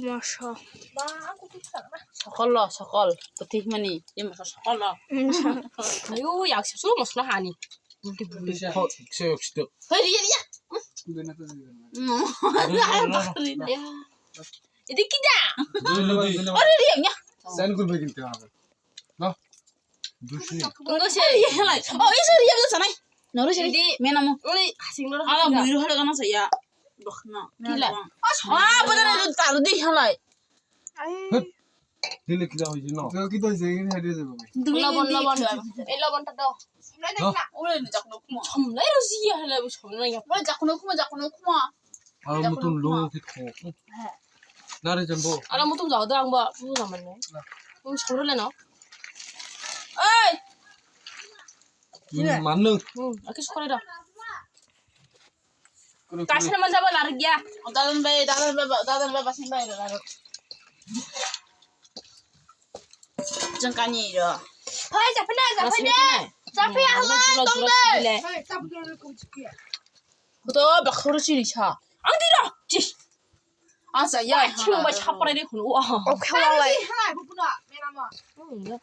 মাশা সকল পথিক মানি এই মাছ সকল 아유 약속 술 먹으러 하니. Ini kita. Enggak sih. 이소 리야 잖아 너를 시리 메나모 우리 하싱로 알아 무이로 하려 가나 서야 먹나 딜라. 아 보다는 따로 디 할라이 দিলে কি হইছে না কি তো হইছে এখানে হেডে যাবে লবণ এই লবণটা দাও ওরে যাকনো কুমা 점라이로 지야 하려고 점라이야. ওরে যাকনো কুমা আর মতন লোক কি খো নারে জম্বো 알아 뭐좀 나도 안 봐. 무슨 남았네. 그럼 저럴래 나? 에이 মান্ন 응. 아까 숟가락이라. 가시나만 잡아 나르기야. 다른 배 바신 바이로 나로 잠깐이 이러 잡히야 하마 똥들. 그도 막 그러지 차 앙디라. 지. 아싸 야 치면 뭐 차버리네 군. 와. 오케이, 올라이. 응.